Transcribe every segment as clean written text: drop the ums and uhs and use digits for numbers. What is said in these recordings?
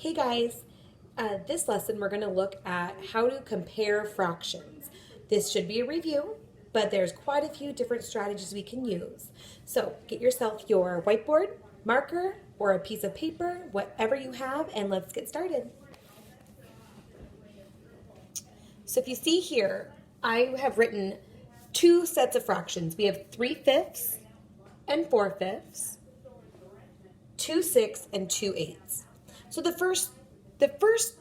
Hey guys, this lesson we're going to look at how to compare fractions. This should be a review, but there's quite a few different strategies we can use. So get yourself your whiteboard, marker, or a piece of paper, whatever you have, and let's get started. So if you see here, I have written two sets of fractions. We have 3/5 and 4/5, 2/6 and 2/8. So the first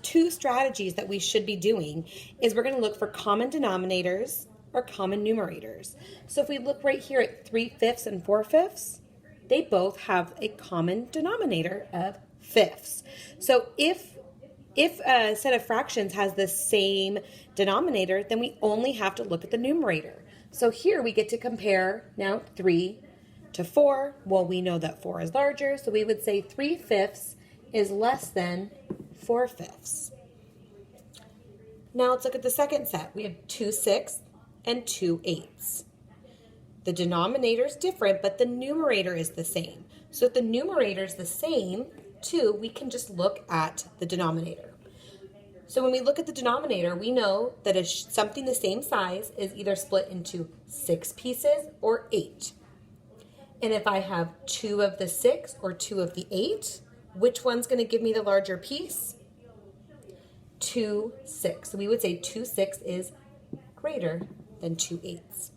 two strategies that we should be doing is we're going to look for common denominators or common numerators. So if we look right here at 3/5 and 4/5, they both have a common denominator of fifths. So if a set of fractions has the same denominator, then we only have to look at the numerator. So here we get to compare now 3 to 4. Well, we know that 4 is larger, so we would say 3/5 is less than 4/5. Now let's look at the second set. We have 2/6 and 2/8. The denominator is different, but the numerator is the same. So if the numerator is the same, too, we can just look at the denominator. So when we look at the denominator, we know that something the same size is either split into 6 pieces or 8. And if I have 2 of the 6 or 2 of the 8, which one's going to give me the larger piece? 2/6. So we would say 2/6 is greater than 2/8.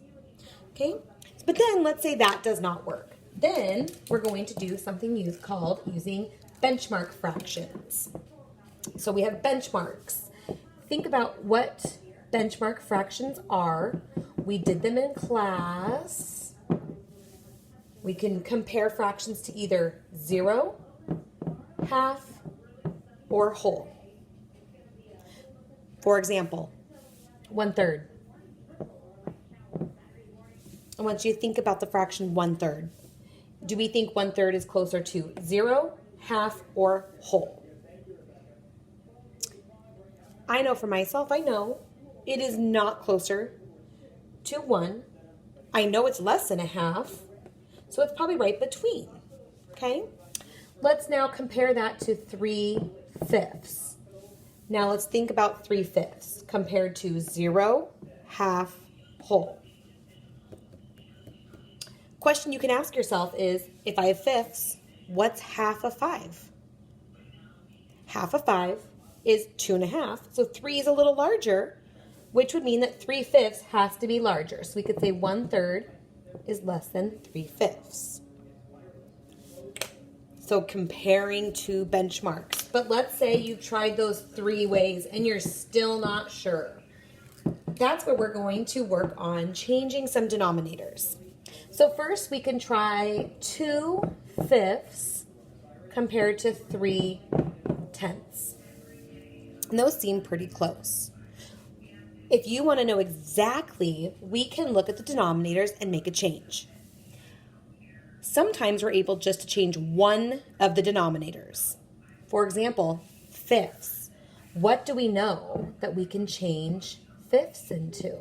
Okay? But then let's say that does not work. Then we're going to do something called using benchmark fractions. So we have benchmarks. Think about what benchmark fractions are. We did them in class. We can compare fractions to either 0, half, or whole. For example, 1/3. I want you to think about the fraction 1/3. Do we think 1/3 is closer to 0, half, or whole? I know for myself, I know it is not closer to 1. I know it's less than a half, so it's probably right between, okay? Let's now compare that to 3/5. Now let's think about 3/5 compared to 0, half, whole. Question you can ask yourself is, if I have fifths, what's half of 5? Half of 5 is 2.5, so 3 is a little larger, which would mean that 3/5 has to be larger. So we could say 1/3 is less than 3/5. So comparing two benchmarks. But let's say you've tried those 3 ways and you're still not sure. That's where we're going to work on changing some denominators. So first we can try 2/5 compared to 3/10. And those seem pretty close. If you want to know exactly, we can look at the denominators and make a change. Sometimes we're able just to change one of the denominators. For example, fifths. What do we know that we can change fifths into?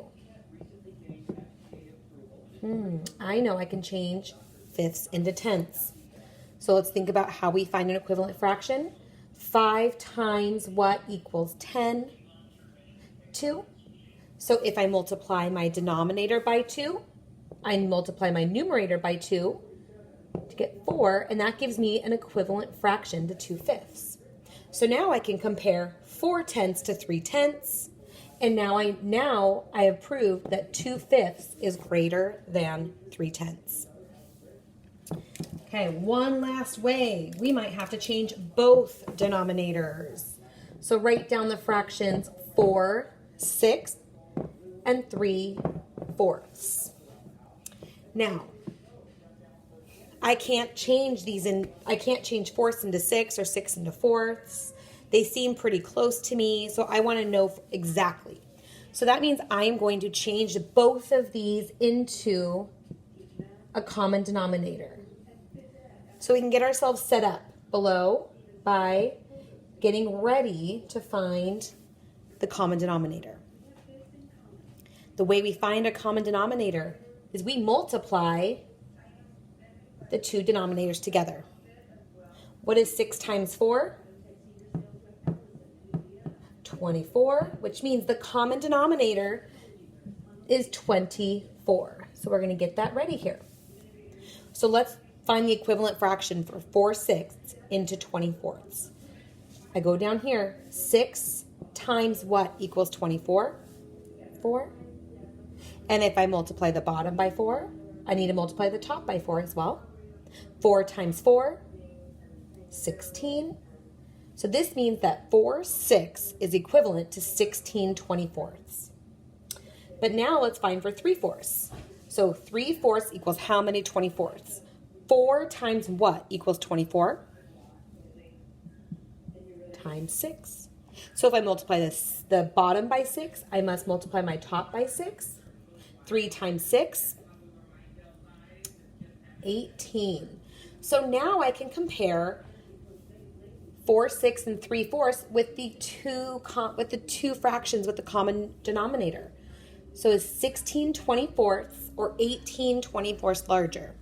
I know I can change fifths into tenths. So let's think about how we find an equivalent fraction. 5 times what equals 10? 2. So if I multiply my denominator by 2, I multiply my numerator by 2 to get 4, and that gives me an equivalent fraction to 2/5. So now I can compare 4/10 to 3/10, and now I have proved that 2/5 is greater than 3/10. Okay, one last way. We might have to change both denominators. So write down the fractions 4/6 and 3/4. Now, I can't change fourths into 6 or 6 into fourths. They seem pretty close to me, so I want to know exactly. So that means I am going to change both of these into a common denominator. So we can get ourselves set up below by getting ready to find the common denominator. The way we find a common denominator is we multiply the two denominators together. What is 6 times 4? 24, which means the common denominator is 24. So we're going to get that ready here. So let's find the equivalent fraction for 4/6 into 24ths. I go down here. 6 times what equals 24? 4. And if I multiply the bottom by 4, I need to multiply the top by 4 as well. 4 times 4, 16. So this means that 4/6 is equivalent to 16 24ths. But now let's find for 3/4. So 3/4 equals how many 24ths? 4 times what equals 24? Times 6. So if I multiply the bottom by 6, I must multiply my top by 6. 3 times 6, 18. So now I can compare 4/6 and 3/4 with the two fractions with the common denominator. So is 16 24ths or 18 24ths larger?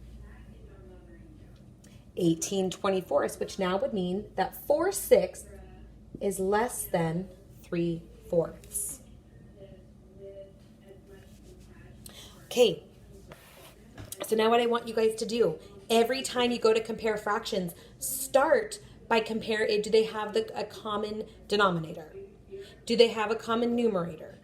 18 24ths, which now would mean that 4/6 is less than 3/4. Okay, so now what I want you guys to do, every time you go to compare fractions, start by comparing, do they have a common denominator? Do they have a common numerator?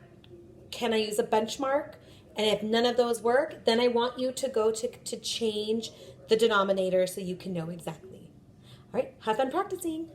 Can I use a benchmark? And if none of those work, then I want you to go to change the denominator so you can know exactly. All right, have fun practicing.